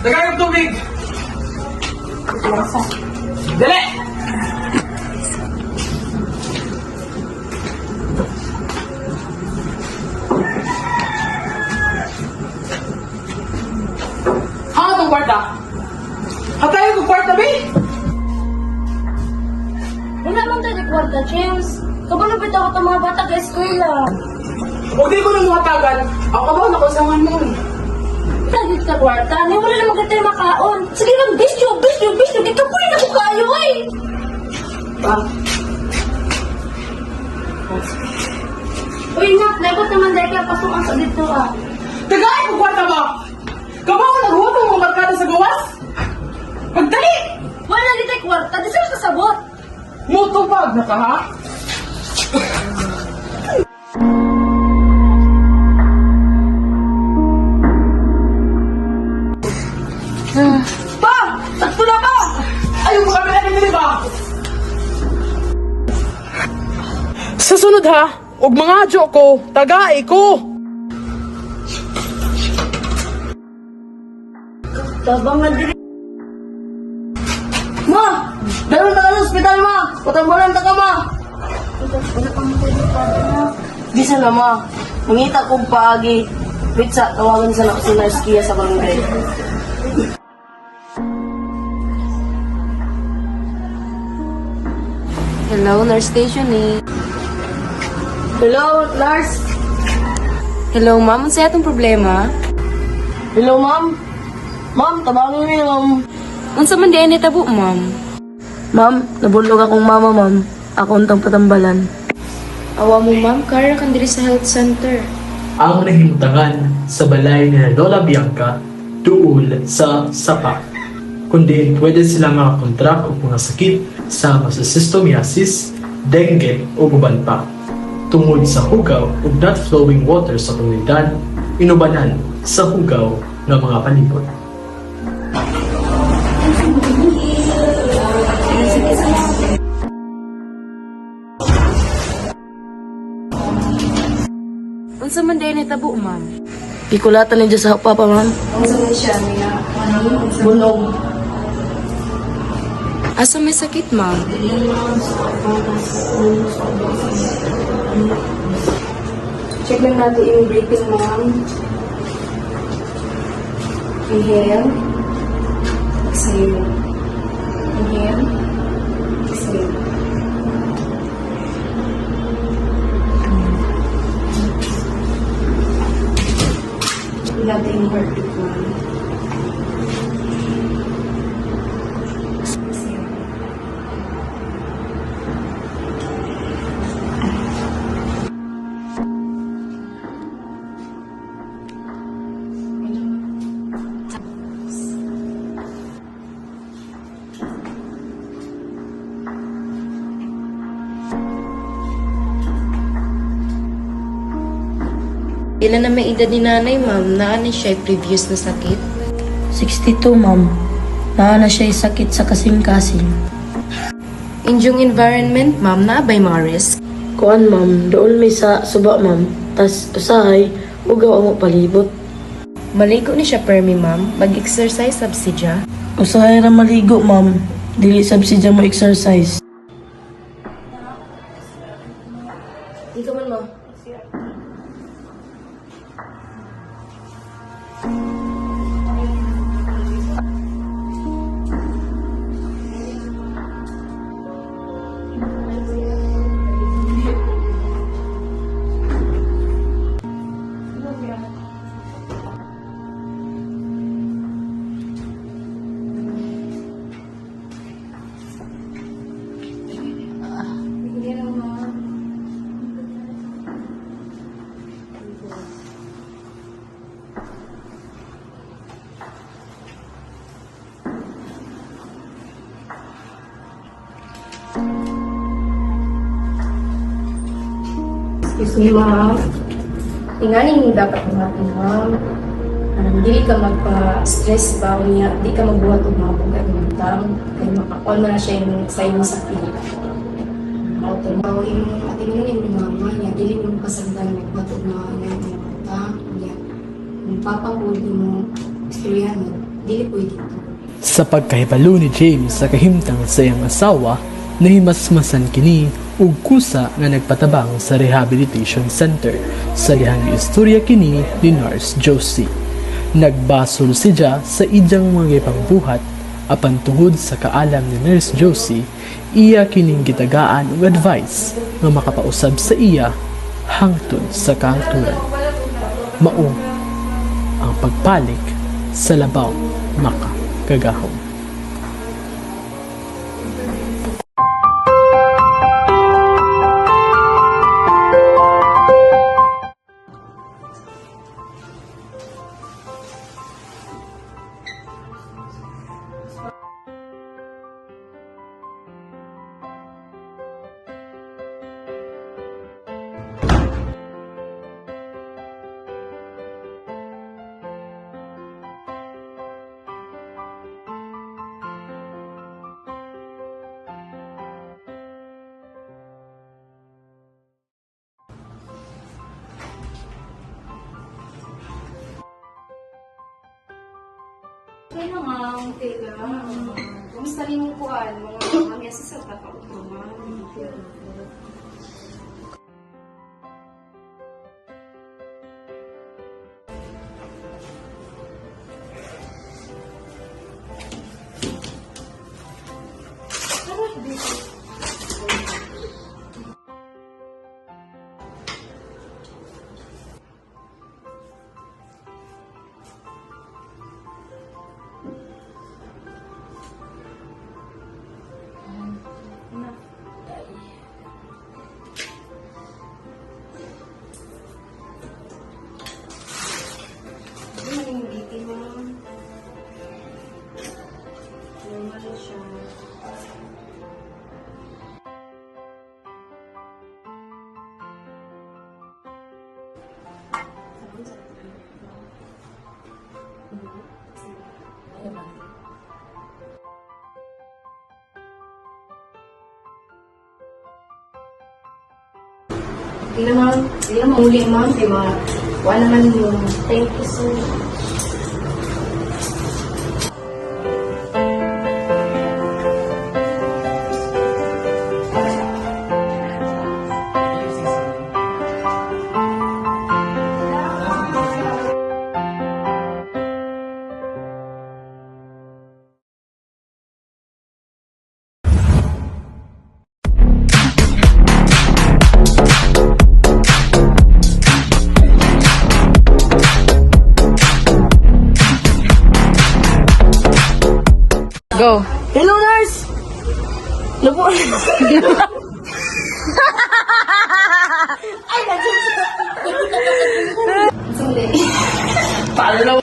Tagay ang tubig! Dali! Hanga itong kwarta? Hatayo itong kwarta, be? Wala man tayo ni kwarta, James. Kabalapit ako itong mga bata ka eskwela. Huwag di ko nang mga tagal. Ako ba nakusangan mo? Tagit ka kwarta, ni wala naman ka tayo makaon. Sige lang, bisyo. Dito po rin ako kayo eh. Ah, Uy, Nak, dapat naman dahil kaya pasukan sa dito ah. tagay ang kwarta mo! Kabaw ko naghutong mga barkada sa gawas? Magdali! Wala na dito kwarta, di sila kasabot. Mutupag na ka, ha? Pa! Sakto na ba? Ayaw mo kami na nila ba? Sa sunod ha, og mga adyo ko, tagai ko! Tabang na dito. Ma! Dalawang taga sa ospital, ma! Patambulan ta ka, ma! Wala pang pwede pa na. Di sana ma, mangita kong paagi. Pizza, tawagan sa si Nurse Kia sa barangay. Hello, nurse station eh. Hello, Nurse. Hello, ma'am. Ano sa'yo itong problema? Hello, ma'am. Ma'am, tabangin niyo, ma'am. Unsa man diyan tabo, ma'am? Ma'am, nabulog akong mama, ma'am. Ako untang patambalan. Awa mo, ma'am. Kara kang diri sa health center. Ang nahimutangan sa balay ni Lola Bianca tuol sa sapa, kundi pwede sila makakontrak o mga sakit sama sa cysticercosis, dengue o guban pa. Tungod sa hugaw o not flowing water sa komunidad, inubanan sa hugaw ng mga palibot. Unsa man diyan tabo, ma'am? Pikulatan niyo sa papa, ma'am. Unsa man siya niya? Bunog. Asa may sakit, ma'am? Check lang natin yung breathing, ma'am. Inhale. Exhale. Inhale. Exhale. Check natin yung heartbeat, ma'am. Exhale. Ilan na may edad ni nanay, ma'am? Naani siya previous na sakit? 62, ma'am. Naana siya'y sakit sa kasing-kasing. Inyong environment, ma'am, naabay mga risk? Kuan, ma'am. Doon may sa suba, ma'am. Tas, usahay, ugaw ang palibot. Maligo ni siya permi, ma'am. Mag-exercise subsidya. Usahay ra maligo, ma'am. Dili subsidya mo exercise. Di ka man, ma'am. Excuse me, ma'am. Tingaling dapat natin, ma'am. Dili ka magpa-stress ba o niya, di ka magbuhat og mga bugat ng utang. Kaya makakuha na siya yung sign sa pilit. Auto na o yung atingaling ni mama niya, dili mo kasagdan magbuhat og mga utang. Kaya, yung papahuli mo, istoryahan mo, dili pwede. Sa pagkahibalo ni James sa kahimtang sa iyang asawa, nahimasmasan kini ug kusa nga nagpatabang sa rehabilitation center sa dihang istorya kini ni Nurse Josie. Nagbasol siya sa iyang mga pangbuhat apan tungod sa kaalam ni Nurse Josie, iya kining gitagaan og advice nga makapausab sa iya hangtod sa kaangturan. Mao ang pagpalik sa labaw makakagahom. Okay na, ma'am. Okay lang. Kumusta rin yung kuhan? Mga mamiyasa sa tapos, ma'am. Ano yung BP, ma'am? Normal siya. Hindi naman uli, ma'am. Diba? Wala naman yun. Thank you so much. Go. Hello, nurse! Labo. Ay, Sandali. Paano na